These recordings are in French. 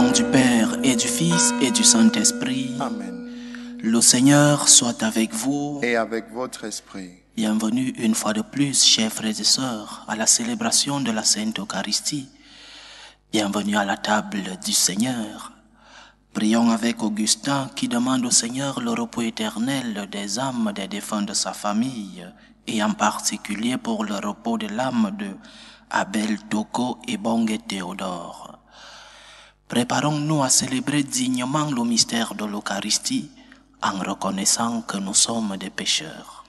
nom du Père et du Fils et du Saint-Esprit. Amen. Le Seigneur soit avec vous. Et avec votre esprit. Bienvenue une fois de plus, chers frères et sœurs, à la célébration de la Sainte Eucharistie. Bienvenue à la table du Seigneur. Prions avec Augustin qui demande au Seigneur le repos éternel des âmes des défunts de sa famille et en particulier pour le repos de l'âme de Abel Toko et Bongue Théodore. Préparons-nous à célébrer dignement le mystère de l'Eucharistie en reconnaissant que nous sommes des pécheurs.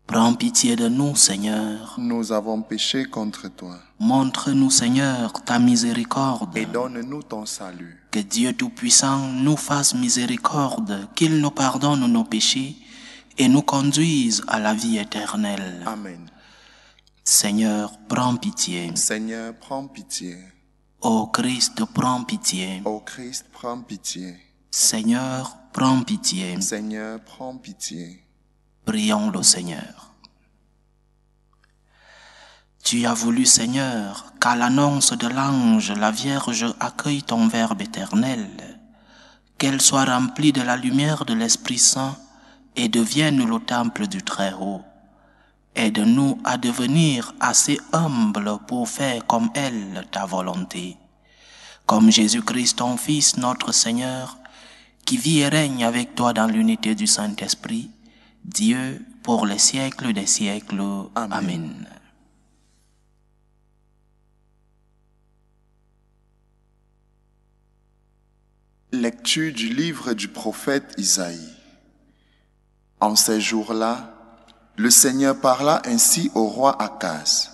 Prends pitié de nous, Seigneur. Nous avons péché contre toi. Montre-nous, Seigneur, ta miséricorde. Et donne-nous ton salut. Que Dieu Tout-Puissant nous fasse miséricorde, qu'il nous pardonne nos péchés et nous conduise à la vie éternelle. Amen. Seigneur, prends pitié. Seigneur, prends pitié. Ô Christ, prends pitié. Ô Christ, prends pitié. Seigneur, prends pitié. Seigneur, prends pitié. Prions le Seigneur. Tu as voulu, Seigneur, qu'à l'annonce de l'ange, la Vierge accueille ton Verbe éternel, qu'elle soit remplie de la lumière de l'Esprit Saint et devienne le temple du Très-Haut. Aide-nous à devenir assez humbles pour faire comme elle ta volonté. Comme Jésus-Christ, ton Fils, notre Seigneur, qui vit et règne avec toi dans l'unité du Saint-Esprit, Dieu, pour les siècles des siècles. Amen. Amen. Lecture du livre du prophète Isaïe. En ces jours-là, le Seigneur parla ainsi au roi Akaz.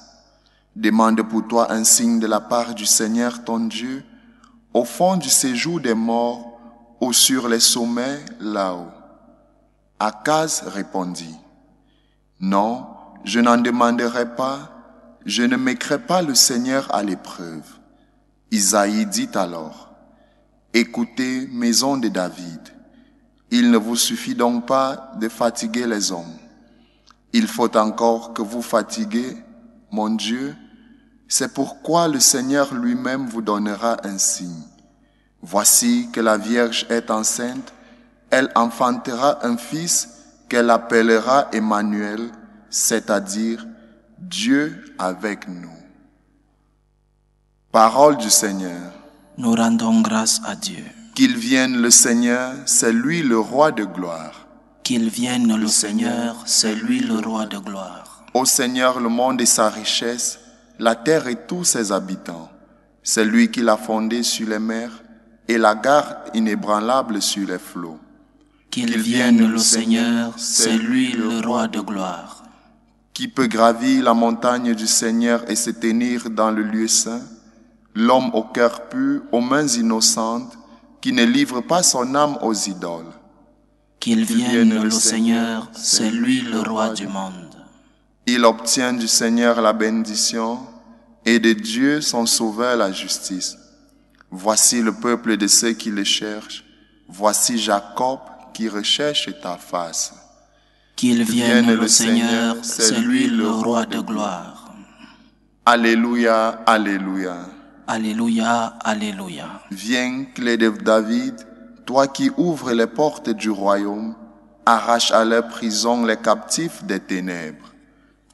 Demande pour toi un signe de la part du Seigneur ton Dieu, au fond du séjour des morts ou sur les sommets là-haut. Akaz répondit, non, je n'en demanderai pas, je ne mettrai pas le Seigneur à l'épreuve. Isaïe dit alors, écoutez, maison de David, il ne vous suffit donc pas de fatiguer les hommes. Il faut encore que vous fatiguez, mon Dieu. C'est pourquoi le Seigneur lui-même vous donnera un signe. Voici que la Vierge est enceinte, elle enfantera un fils qu'elle appellera Emmanuel, c'est-à-dire Dieu avec nous. Parole du Seigneur. Nous rendons grâce à Dieu. Qu'il vienne le Seigneur, c'est lui le roi de gloire. Qu'il vienne le Seigneur, c'est lui le roi de gloire. Ô Seigneur, le monde et sa richesse, la terre et tous ses habitants. C'est lui qui l'a fondé sur les mers et la garde inébranlable sur les flots. Qu'il vienne le Seigneur, c'est lui le roi de gloire. Qui peut gravir la montagne du Seigneur et se tenir dans le lieu saint? L'homme au cœur pur, aux mains innocentes, qui ne livre pas son âme aux idoles. Qu'il vienne le Seigneur, c'est lui le roi du monde. Il obtient du Seigneur la bénédiction et de Dieu son sauveur la justice. Voici le peuple de ceux qui le cherchent. Voici Jacob qui recherche ta face. Qu'il vienne le Seigneur, c'est lui le roi de gloire. Alléluia, alléluia. Alléluia, alléluia. Viens, clé de David, toi qui ouvres les portes du royaume, arrache à leur prison les captifs des ténèbres.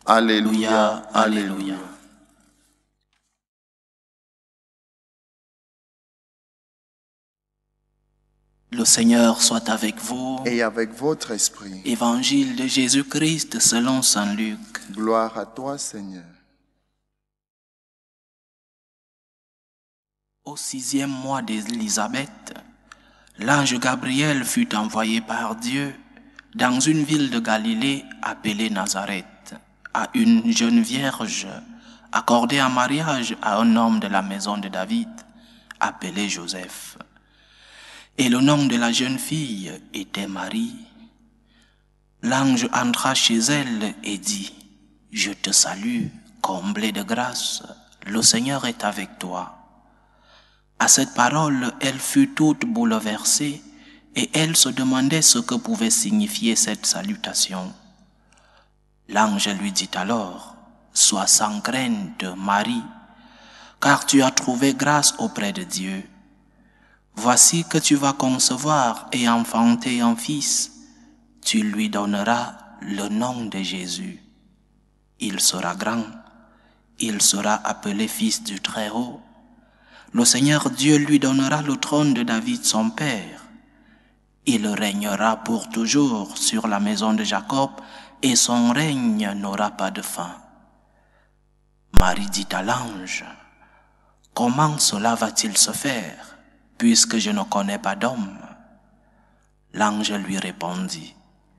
Alléluia, alléluia. Le Seigneur soit avec vous. Et avec votre esprit. Évangile de Jésus-Christ selon saint Luc. Gloire à toi, Seigneur. Au 6e mois d'Élisabeth, l'ange Gabriel fut envoyé par Dieu dans une ville de Galilée appelée Nazareth, à une jeune vierge accordée en mariage à un homme de la maison de David, appelé Joseph. Et le nom de la jeune fille était Marie. L'ange entra chez elle et dit, « Je te salue, comblée de grâce, le Seigneur est avec toi. » À cette parole, elle fut toute bouleversée et elle se demandait ce que pouvait signifier cette salutation. L'ange lui dit alors, Sois sans crainte, Marie, car tu as trouvé grâce auprès de Dieu. Voici que tu vas concevoir et enfanter un fils. Tu lui donneras le nom de Jésus. Il sera grand, il sera appelé fils du Très-Haut. Le Seigneur Dieu lui donnera le trône de David son père. Il régnera pour toujours sur la maison de Jacob et son règne n'aura pas de fin. Marie dit à l'ange, « Comment cela va-t-il se faire, puisque je ne connais pas d'homme ?» L'ange lui répondit,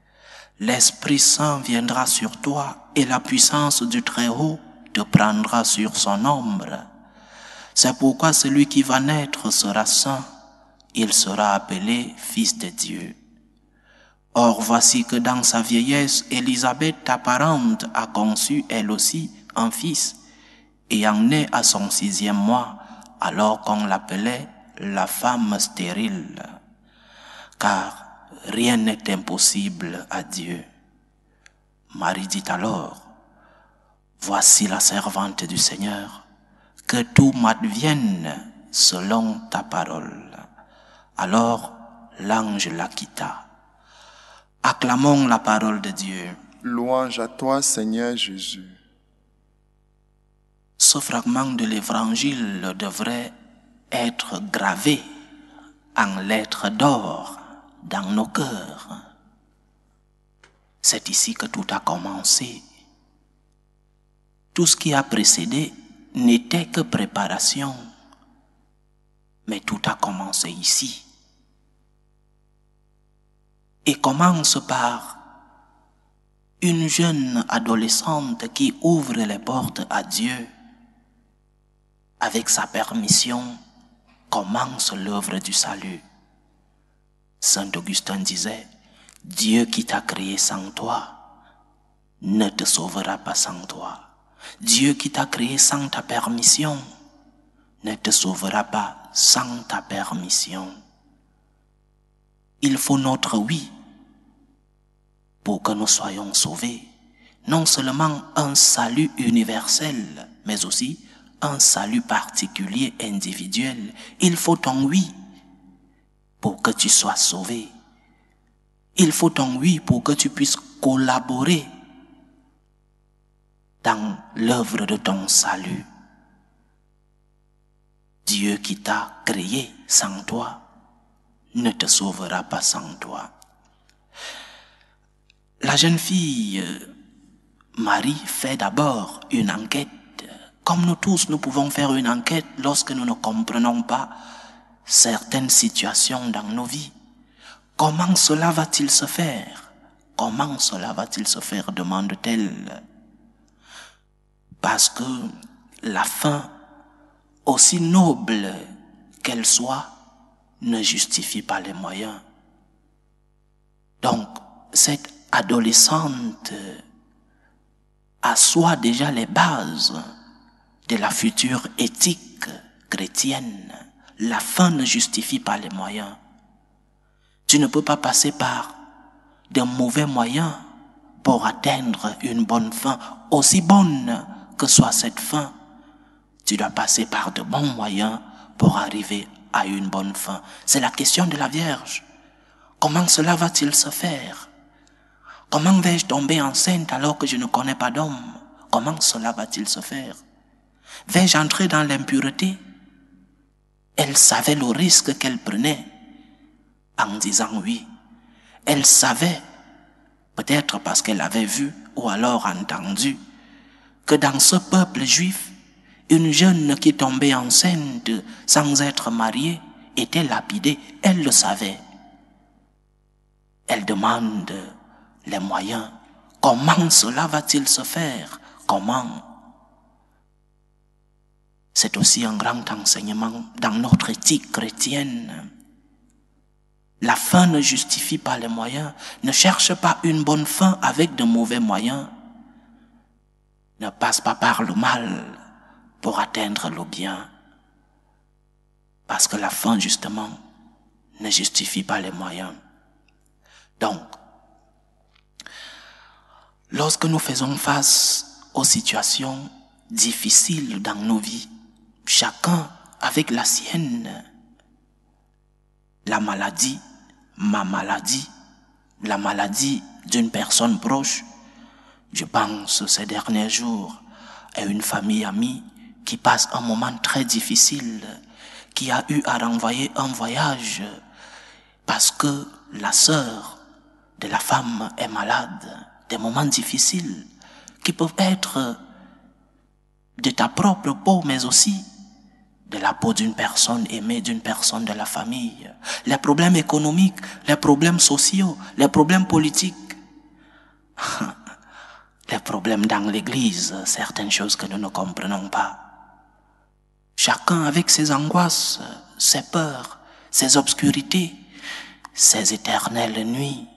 « L'Esprit Saint viendra sur toi et la puissance du Très-Haut te prendra sur son ombre. C'est pourquoi celui qui va naître sera saint, il sera appelé Fils de Dieu. Or voici que dans sa vieillesse, Élisabeth, ta parente, a conçu elle aussi un fils, et en est à son 6e mois, alors qu'on l'appelait la femme stérile. Car rien n'est impossible à Dieu. Marie dit alors, « Voici la servante du Seigneur, que tout m'advienne selon ta parole. » Alors l'ange la quitta. Acclamons la parole de Dieu. Louange à toi, Seigneur Jésus. Ce fragment de l'Évangile devrait être gravé en lettres d'or dans nos cœurs. C'est ici que tout a commencé. Tout ce qui a précédé n'était que préparation, mais tout a commencé ici. Et commence par une jeune adolescente qui ouvre les portes à Dieu. Avec sa permission, commence l'œuvre du salut. Saint Augustin disait, « Dieu qui t'a créé sans toi ne te sauvera pas sans toi. Dieu qui t'a créé sans ta permission ne te sauvera pas sans ta permission. » Il faut notre oui pour que nous soyons sauvés. Non seulement un salut universel, mais aussi un salut particulier, individuel. Il faut ton oui pour que tu sois sauvé. Il faut ton oui pour que tu puisses collaborer dans l'œuvre de ton salut. Dieu qui t'a créé sans toi ne te sauvera pas sans toi. La jeune fille Marie fait d'abord une enquête. Comme nous tous, nous pouvons faire une enquête lorsque nous ne comprenons pas certaines situations dans nos vies. Comment cela va-t-il se faire? Comment cela va-t-il se faire, demande-t-elle. Parce que la fin, aussi noble qu'elle soit, ne justifie pas les moyens. Donc, cette adolescente assoit déjà les bases de la future éthique chrétienne. La fin ne justifie pas les moyens. Tu ne peux pas passer par de mauvais moyens pour atteindre une bonne fin. Aussi bonne que soit cette fin, tu dois passer par de bons moyens pour arriver à une bonne fin. C'est la question de la Vierge. Comment cela va-t-il se faire? Comment vais-je tomber enceinte alors que je ne connais pas d'homme? Comment cela va-t-il se faire? Vais-je entrer dans l'impureté? Elle savait le risque qu'elle prenait en disant oui. Elle savait, peut-être parce qu'elle avait vu ou alors entendu, que dans ce peuple juif, une jeune qui tombait enceinte sans être mariée était lapidée. Elle le savait. Elle demande les moyens. Comment cela va-t-il se faire? Comment? C'est aussi un grand enseignement dans notre éthique chrétienne. La fin ne justifie pas les moyens. Ne cherche pas une bonne fin avec de mauvais moyens. Ne passe pas par le mal pour atteindre le bien. Parce que la fin, justement, ne justifie pas les moyens. Donc, lorsque nous faisons face aux situations difficiles dans nos vies, chacun avec la sienne. La maladie, ma maladie, la maladie d'une personne proche. Je pense ces derniers jours à une famille amie qui passe un moment très difficile, qui a eu à renvoyer un voyage parce que la sœur de la femme est malade. Des moments difficiles qui peuvent être de ta propre peau, mais aussi de la peau d'une personne aimée, d'une personne de la famille. Les problèmes économiques, les problèmes sociaux, les problèmes politiques, les problèmes dans l'église, certaines choses que nous ne comprenons pas. Chacun avec ses angoisses, ses peurs, ses obscurités, ses éternelles nuits,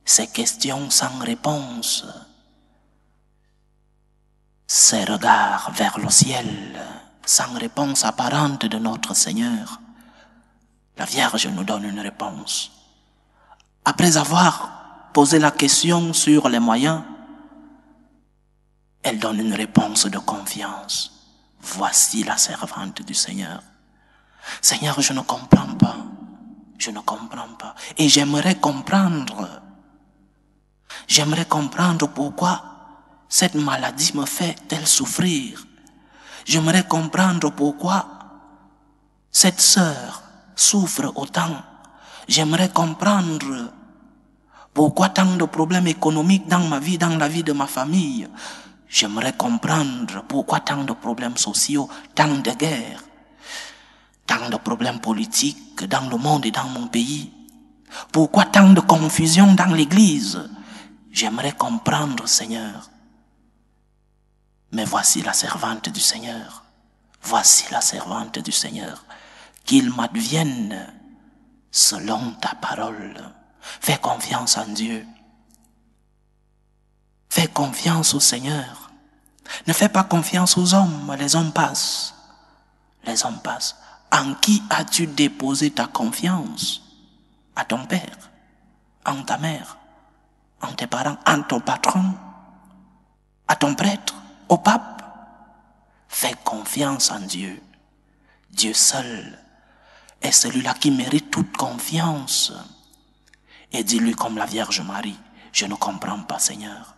ses questions sans réponse, ses regards vers le ciel, sans réponse apparente de notre Seigneur. La Vierge nous donne une réponse. Après avoir posé la question sur les moyens, elle donne une réponse de confiance. Voici la servante du Seigneur. Seigneur, je ne comprends pas. Je ne comprends pas. Et j'aimerais comprendre. J'aimerais comprendre pourquoi cette maladie me fait-elle souffrir. J'aimerais comprendre pourquoi cette sœur souffre autant. J'aimerais comprendre pourquoi tant de problèmes économiques dans ma vie, dans la vie de ma famille. J'aimerais comprendre pourquoi tant de problèmes sociaux, tant de guerres, tant de problèmes politiques dans le monde et dans mon pays. Pourquoi tant de confusion dans l'église? J'aimerais comprendre, Seigneur. Mais voici la servante du Seigneur. Voici la servante du Seigneur. Qu'il m'advienne selon ta parole. Fais confiance en Dieu. Fais confiance au Seigneur. Ne fais pas confiance aux hommes. Les hommes passent. Les hommes passent. En qui as-tu déposé ta confiance? À ton père, en ta mère, en tes parents, en ton patron, à ton prêtre, au pape. Fais confiance en Dieu. Dieu seul est celui-là qui mérite toute confiance. Et dis-lui comme la Vierge Marie, je ne comprends pas, Seigneur.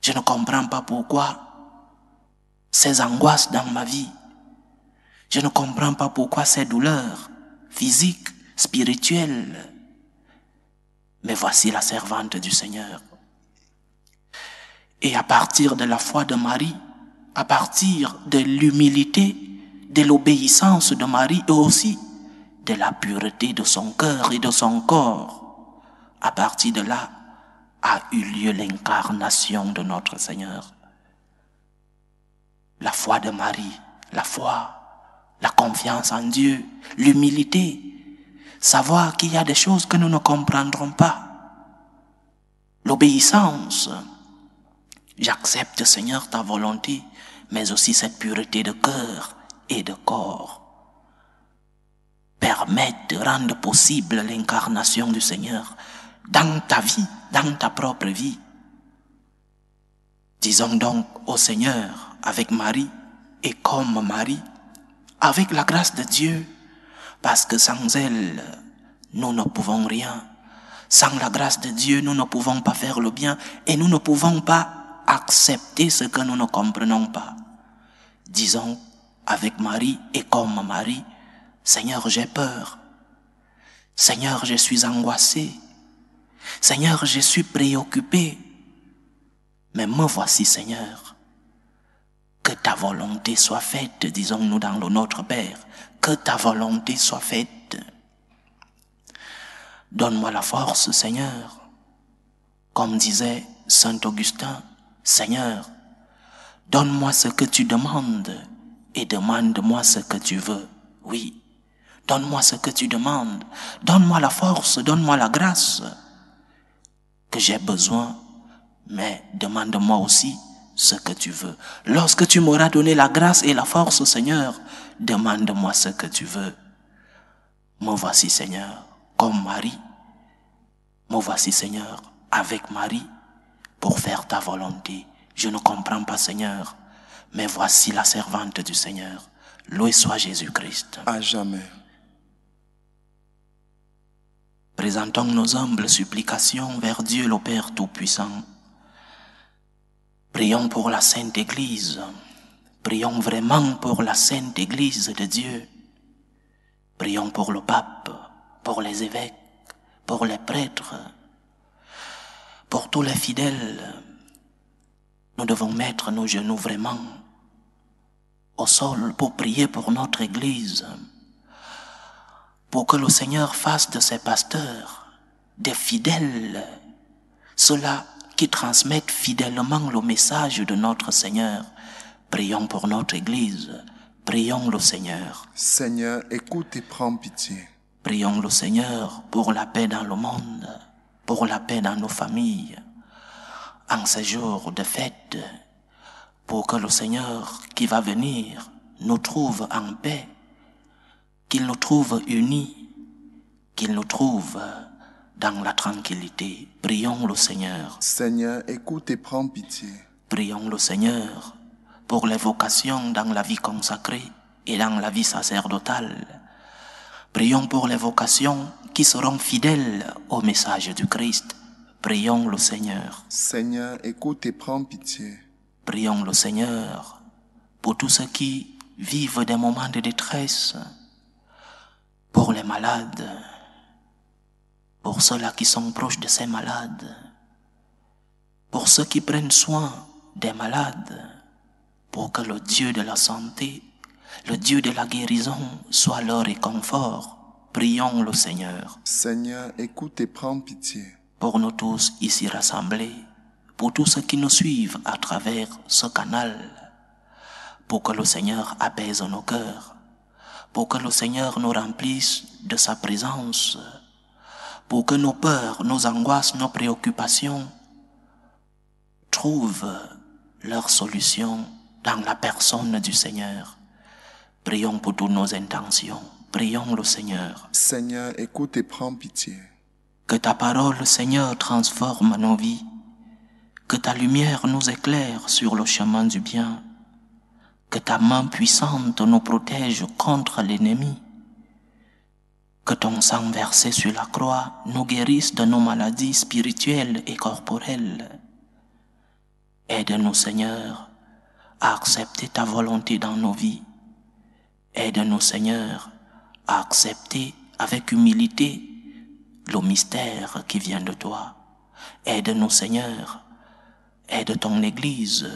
Je ne comprends pas pourquoi ces angoisses dans ma vie. Je ne comprends pas pourquoi ces douleurs physiques, spirituelles. Mais voici la servante du Seigneur. Et à partir de la foi de Marie, à partir de l'humilité, de l'obéissance de Marie et aussi de la pureté de son cœur et de son corps, à partir de là a eu lieu l'incarnation de notre Seigneur. La foi de Marie, la foi, la confiance en Dieu, l'humilité, savoir qu'il y a des choses que nous ne comprendrons pas, l'obéissance. J'accepte, Seigneur, ta volonté, mais aussi cette pureté de cœur et de corps. Permettre de rendre possible l'incarnation du Seigneur dans ta vie, dans ta propre vie. Disons donc au Seigneur, avec Marie et comme Marie, avec la grâce de Dieu, parce que sans elle, nous ne pouvons rien. Sans la grâce de Dieu, nous ne pouvons pas faire le bien et nous ne pouvons pas accepter ce que nous ne comprenons pas. Disons avec Marie et comme Marie, Seigneur, j'ai peur. Seigneur, je suis angoissé. Seigneur, je suis préoccupé. Mais me voici, Seigneur. Que ta volonté soit faite, disons-nous dans le Notre Père. Que ta volonté soit faite. Donne-moi la force, Seigneur. Comme disait Saint Augustin, Seigneur, donne-moi ce que tu demandes et demande-moi ce que tu veux. Oui, donne-moi ce que tu demandes. Donne-moi la force, donne-moi la grâce que j'ai besoin, mais demande-moi aussi ce que tu veux. Lorsque tu m'auras donné la grâce et la force, Seigneur, demande-moi ce que tu veux. Me voici, Seigneur, comme Marie. Me voici, Seigneur, avec Marie, pour faire ta volonté. Je ne comprends pas, Seigneur, mais voici la servante du Seigneur. Loué soit Jésus-Christ. À jamais. Présentons nos humbles supplications vers Dieu le Père Tout-Puissant. Prions pour la Sainte Église. Prions vraiment pour la Sainte Église de Dieu. Prions pour le pape, pour les évêques, pour les prêtres, pour tous les fidèles. Nous devons mettre nos genoux vraiment au sol pour prier pour notre Église, pour que le Seigneur fasse de ses pasteurs des fidèles, ceux-là qui transmettent fidèlement le message de notre Seigneur. Prions pour notre Église, prions le Seigneur. Seigneur, écoute et prends pitié. Prions le Seigneur pour la paix dans le monde, pour la paix dans nos familles, en ces jours de fête, pour que le Seigneur qui va venir nous trouve en paix, qu'il nous trouve unis, qu'il nous trouve dans la tranquillité. Prions le Seigneur. Seigneur, écoute et prends pitié. Prions le Seigneur pour les vocations dans la vie consacrée et dans la vie sacerdotale. Prions pour les vocations qui seront fidèles au message du Christ. Prions le Seigneur. Seigneur, écoute et prends pitié. Prions le Seigneur pour tous ceux qui vivent des moments de détresse, pour les malades, pour ceux-là qui sont proches de ces malades, pour ceux qui prennent soin des malades, pour que le Dieu de la santé, le Dieu de la guérison soit leur réconfort. Prions le Seigneur. Seigneur, écoute et prends pitié. Pour nous tous ici rassemblés, pour tous ceux qui nous suivent à travers ce canal, pour que le Seigneur apaise nos cœurs, pour que le Seigneur nous remplisse de sa présence, pour que nos peurs, nos angoisses, nos préoccupations trouvent leur solution dans la personne du Seigneur. Prions pour toutes nos intentions. Prions le Seigneur. Seigneur, écoute et prends pitié. Que ta parole, Seigneur, transforme nos vies. Que ta lumière nous éclaire sur le chemin du bien. Que ta main puissante nous protège contre l'ennemi. Que ton sang versé sur la croix nous guérisse de nos maladies spirituelles et corporelles. Aide-nous, Seigneur, à accepter ta volonté dans nos vies. Aide-nous, Seigneur, à accepter avec humilité le mystère qui vient de toi. Aide-nous, Seigneur, aide ton Église,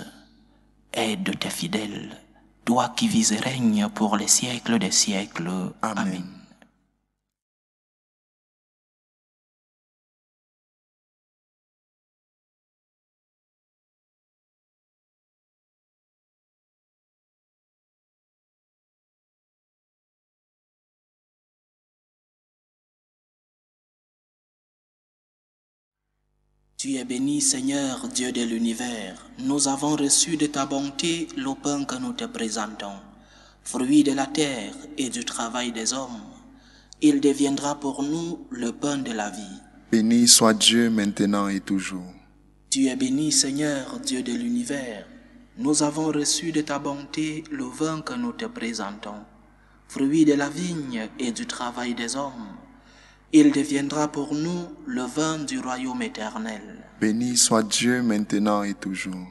aide tes fidèles, toi qui vis et règnes pour les siècles des siècles. Amen. Tu es béni, Seigneur, Dieu de l'univers. Nous avons reçu de ta bonté le pain que nous te présentons, fruit de la terre et du travail des hommes. Il deviendra pour nous le pain de la vie. Béni soit Dieu maintenant et toujours. Tu es béni, Seigneur, Dieu de l'univers. Nous avons reçu de ta bonté le vin que nous te présentons, fruit de la vigne et du travail des hommes. Il deviendra pour nous le vin du royaume éternel. Béni soit Dieu maintenant et toujours.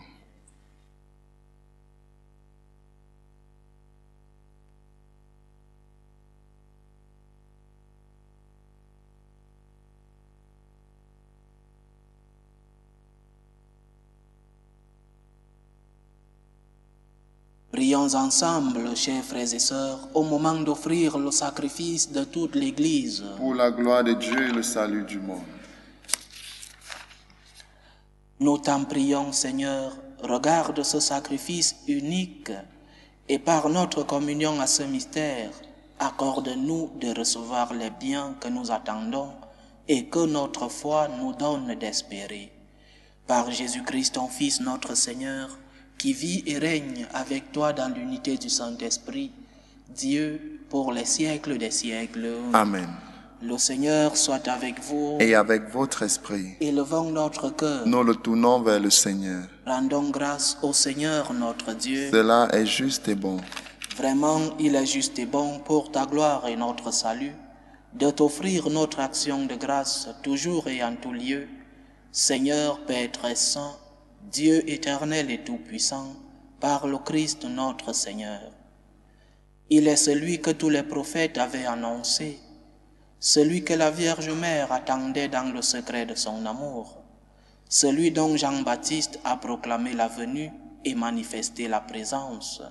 Prions ensemble, chers frères et sœurs, au moment d'offrir le sacrifice de toute l'Église. Pour la gloire de Dieu et le salut du monde. Nous t'en prions, Seigneur, regarde ce sacrifice unique et par notre communion à ce mystère, accorde-nous de recevoir les biens que nous attendons et que notre foi nous donne d'espérer. Par Jésus-Christ, ton Fils, notre Seigneur, qui vit et règne avec toi dans l'unité du Saint-Esprit, Dieu, pour les siècles des siècles. Amen. Le Seigneur soit avec vous. Et avec votre esprit. Élevons notre cœur. Nous le tournons vers le Seigneur. Rendons grâce au Seigneur notre Dieu. Cela est juste et bon. Vraiment, il est juste et bon pour ta gloire et notre salut, de t'offrir notre action de grâce toujours et en tout lieu. Seigneur, Père très saint, Dieu éternel et tout-puissant, par le Christ notre Seigneur. Il est celui que tous les prophètes avaient annoncé, celui que la Vierge Mère attendait dans le secret de son amour, celui dont Jean-Baptiste a proclamé la venue et manifesté la présence.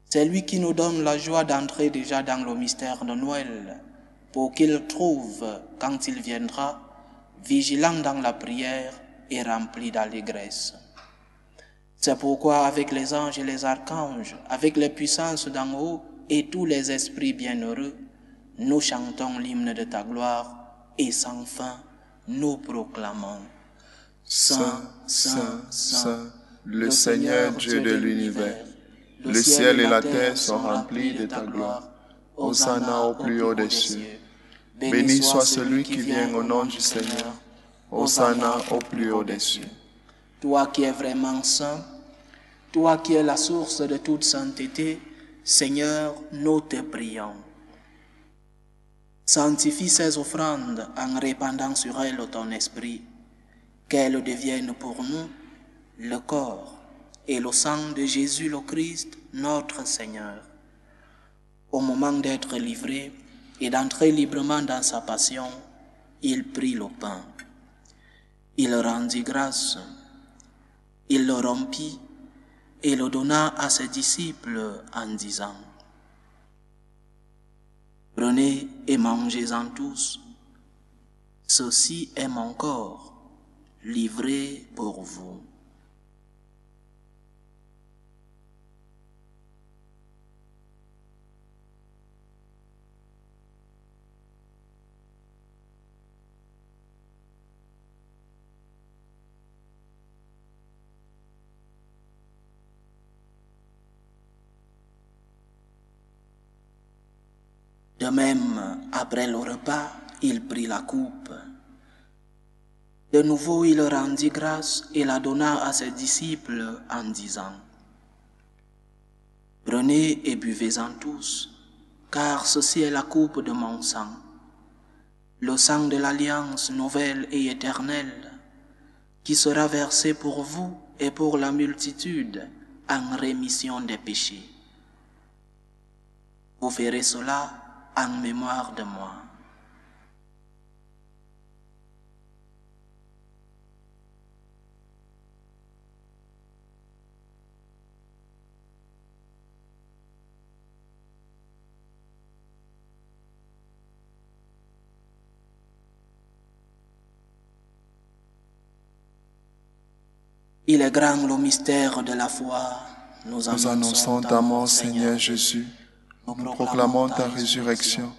C'est lui qui nous donne la joie d'entrer déjà dans le mystère de Noël, pour qu'il trouve, quand il viendra, vigilant dans la prière et rempli d'allégresse. C'est pourquoi avec les anges et les archanges, avec les puissances d'en haut et tous les esprits bienheureux, nous chantons l'hymne de ta gloire et sans fin nous proclamons. Saint, Saint, Saint, le Seigneur Dieu de l'univers, le ciel et la terre sont remplis de ta gloire. Hosanna au plus haut des cieux. Béni soit celui qui vient au nom du Seigneur. Hosanna au plus haut des cieux. Toi qui es vraiment saint, toi qui es la source de toute sainteté, Seigneur, nous te prions. Sanctifie ces offrandes en répandant sur elles ton esprit, qu'elles deviennent pour nous le corps et le sang de Jésus le Christ, notre Seigneur. Au moment d'être livré et d'entrer librement dans sa passion, il prit le pain. Il rendit grâce, il le rompit et le donna à ses disciples en disant: Prenez et mangez-en tous, ceci est mon corps, livré pour vous. De même, après le repas, il prit la coupe. De nouveau, il rendit grâce et la donna à ses disciples en disant: Prenez et buvez-en tous, car ceci est la coupe de mon sang, le sang de l'alliance nouvelle et éternelle, qui sera versé pour vous et pour la multitude en rémission des péchés. Vous ferez cela en mémoire de moi. Il est grand le mystère de la foi. Nous annonçons ta mort, Seigneur Jésus. Nous proclamons ta résurrection.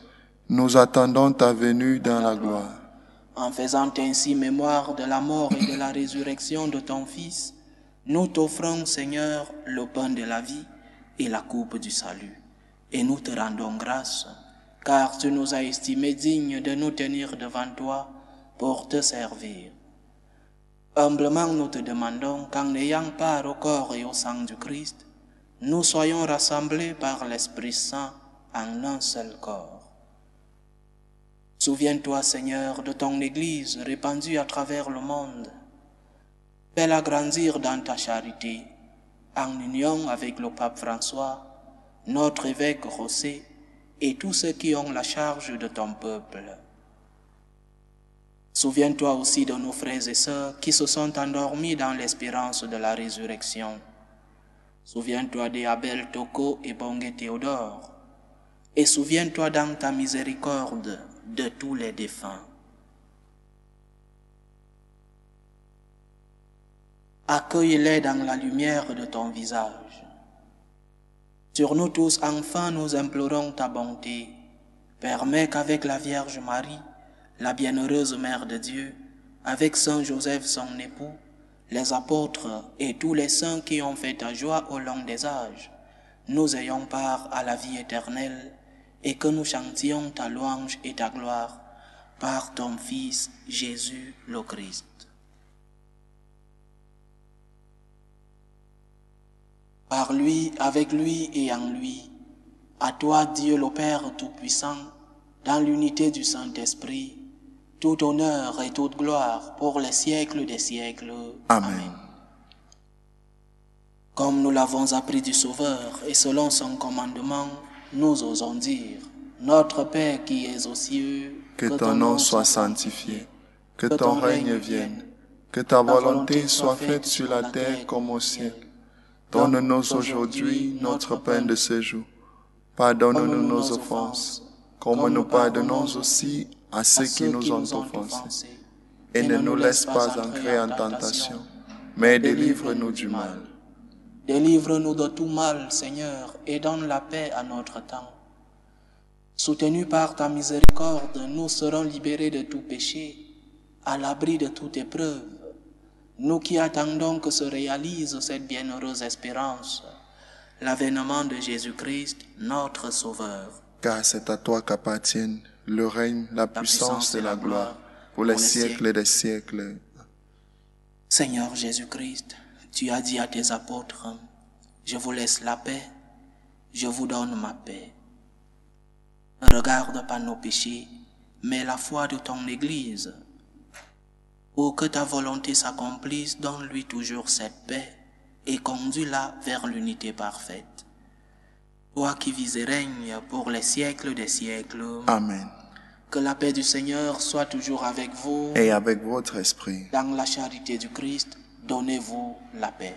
Nous attendons ta venue dans la gloire. En faisant ainsi mémoire de la mort et de la résurrection de ton Fils, nous t'offrons, Seigneur, le pain de la vie et la coupe du salut. Et nous te rendons grâce, car tu nous as estimés dignes de nous tenir devant toi pour te servir. Humblement nous te demandons qu'en ayant part au corps et au sang du Christ, nous soyons rassemblés par l'Esprit Saint en un seul corps. Souviens-toi, Seigneur, de ton Église répandue à travers le monde. Fais-la grandir dans ta charité, en union avec le pape François, notre évêque José et tous ceux qui ont la charge de ton peuple. Souviens-toi aussi de nos frères et sœurs qui se sont endormis dans l'espérance de la résurrection. Souviens-toi d'Abel Toko et Bongue Théodore, et souviens-toi dans ta miséricorde de tous les défunts. Accueille-les dans la lumière de ton visage. Sur nous tous, enfants, nous implorons ta bonté. Permets qu'avec la Vierge Marie, la bienheureuse Mère de Dieu, avec Saint Joseph son époux, les apôtres et tous les saints qui ont fait ta joie au long des âges, nous ayons part à la vie éternelle et que nous chantions ta louange et ta gloire par ton Fils Jésus le Christ. Par lui, avec lui et en lui, à toi Dieu le Père Tout-Puissant, dans l'unité du Saint-Esprit, tout honneur et toute gloire pour les siècles des siècles. Amen. Comme nous l'avons appris du Sauveur et selon son commandement, nous osons dire, Notre Père qui es aux cieux, Que ton nom soit sanctifié, que ton règne vienne, que ta volonté soit faite sur la terre comme au ciel. Donne-nous aujourd'hui notre pain de ce jour. Pardonne-nous nos offenses, comme nous pardonnons aussi à ceux qui nous ont offensés. Et ne nous laisse pas entrer en tentation, mais délivre-nous du mal. Délivre-nous de tout mal, Seigneur, et donne la paix à notre temps. Soutenus par ta miséricorde, nous serons libérés de tout péché, à l'abri de toute épreuve. Nous qui attendons que se réalise cette bienheureuse espérance, l'avènement de Jésus-Christ, notre Sauveur. Car c'est à toi qu'appartiennent le règne, la puissance et la gloire, pour les siècles des siècles. Seigneur Jésus-Christ, tu as dit à tes apôtres, « Je vous laisse la paix, je vous donne ma paix. » Ne regarde pas nos péchés, mais la foi de ton Église. Pour que ta volonté s'accomplisse, donne-lui toujours cette paix et conduis-la vers l'unité parfaite. Toi qui vis et règnes pour les siècles des siècles. Amen. Que la paix du Seigneur soit toujours avec vous. Et avec votre esprit. Dans la charité du Christ, donnez-vous la paix.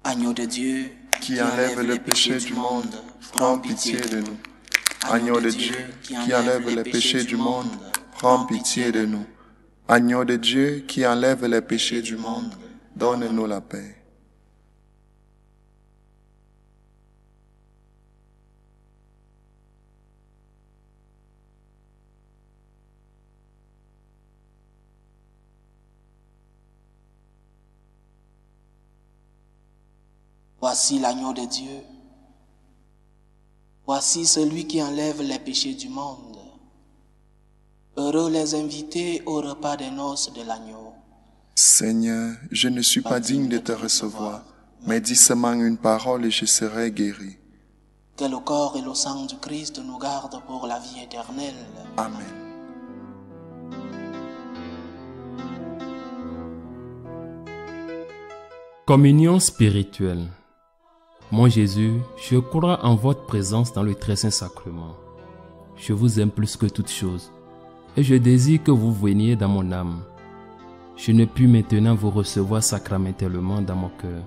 Agneau de Dieu, qui enlève le péché du monde, prends pitié de nous. Agneau de Dieu, qui enlève les péchés du monde, prends pitié de nous. Agneau de Dieu, qui enlève les péchés du monde, donne-nous la paix. Voici l'agneau de Dieu. Voici celui qui enlève les péchés du monde. Heureux les invités au repas des noces de l'agneau. Seigneur, je ne suis pas digne de te recevoir, mais dis seulement une parole et je serai guéri. Que le corps et le sang du Christ nous gardent pour la vie éternelle. Amen. Communion spirituelle. Mon Jésus, je crois en votre présence dans le très saint sacrement. Je vous aime plus que toute chose, et je désire que vous veniez dans mon âme. Je ne puis maintenant vous recevoir sacramentellement dans mon cœur.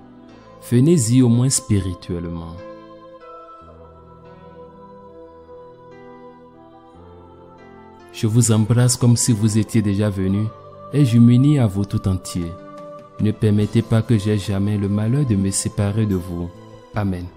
Venez-y au moins spirituellement. Je vous embrasse comme si vous étiez déjà venu, et je m'unis à vous tout entier. Ne permettez pas que j'aie jamais le malheur de me séparer de vous. Amen.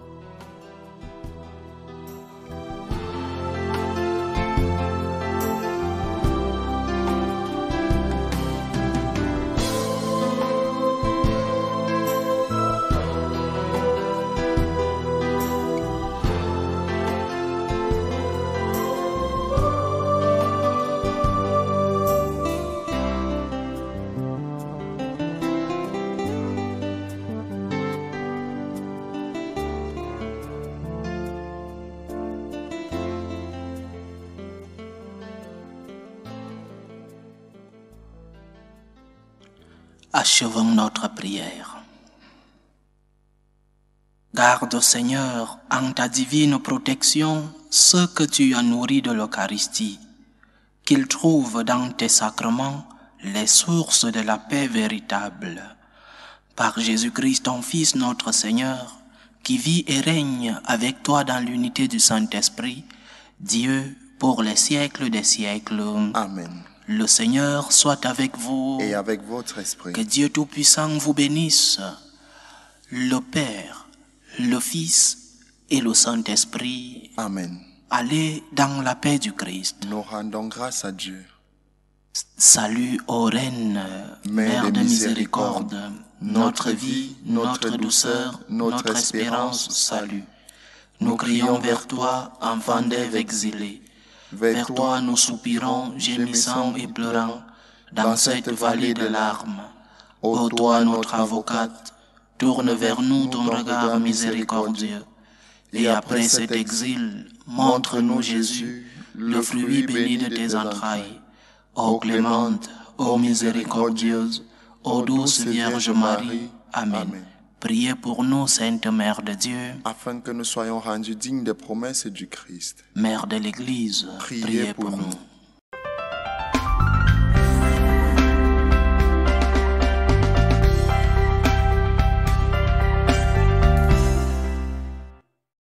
Achevons notre prière. Garde, Seigneur, en ta divine protection ceux que tu as nourris de l'Eucharistie, qu'ils trouvent dans tes sacrements les sources de la paix véritable. Par Jésus-Christ, ton Fils, notre Seigneur, qui vit et règne avec toi dans l'unité du Saint-Esprit, Dieu, pour les siècles des siècles. Amen. Le Seigneur soit avec vous. Et avec votre esprit. Que Dieu Tout-Puissant vous bénisse, le Père, le Fils et le Saint-Esprit. Amen. Allez dans la paix du Christ. Nous rendons grâce à Dieu. Salut, ô Reine, Mère de miséricorde, notre vie, notre douceur, notre espérance, salut. Nous crions vers toi, enfant d'Ève exilé. Vers toi nous soupirons, gémissant et pleurant, dans cette vallée de larmes. Ô toi, notre avocate, tourne vers nous ton regard miséricordieux. Et après cet exil, montre-nous Jésus, le fruit béni de tes entrailles. Ô clémente, ô miséricordieuse, ô douce Vierge Marie. Amen. Priez pour nous, Sainte Mère de Dieu, afin que nous soyons rendus dignes des promesses du Christ. Mère de l'Église, priez pour nous.